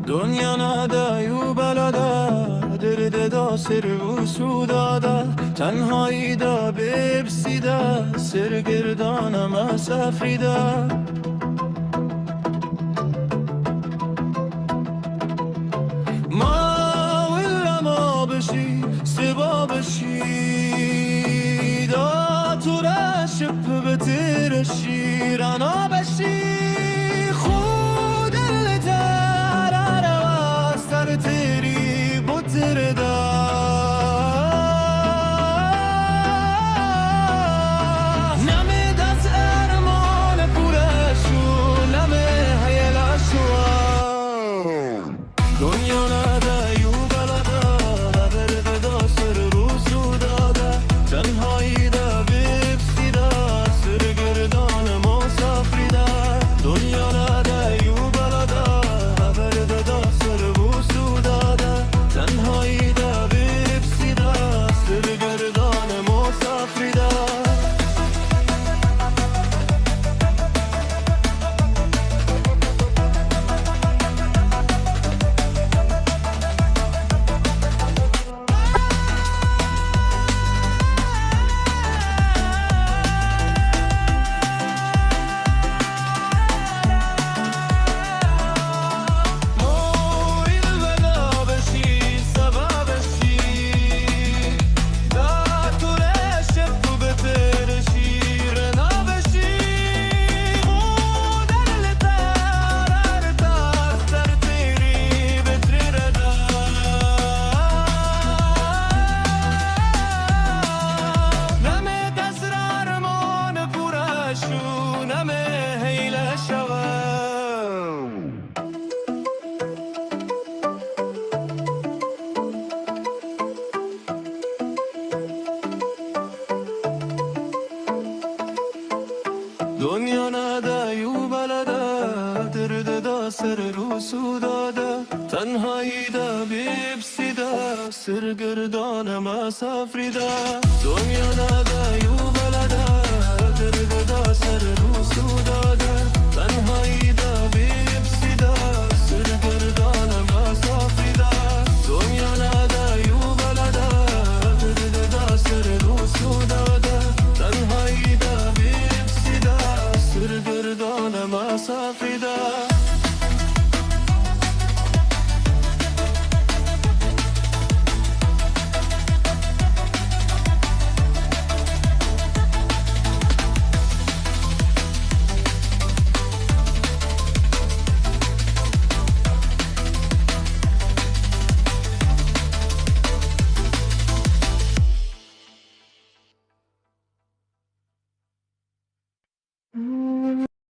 دنیا نده و بلده درد دا سر و سوداده تنهایی دا ببسیده سرگردانم سفریده ما ولا ما بشی سبا بشی دا تو را شب بترشی رانا بشی تیری بطر دا نمی دست ارمان پورشو نمی حیلشو دنیا نده یو بلده برد دا سر رو سوداده تنهایی دا بپسیده سرگردان مسافریده دنیا نده یو بلده برد دا سر تنهایی دا بپسیده سرگردان مسافریده دنیا نده یو بلده درد دا سر رو سوداده تنهایی دا بپسیده سرگردان مسافریده دنیا نده یو بلده درد دا سر رو سوداده تنهایی دا بپسیده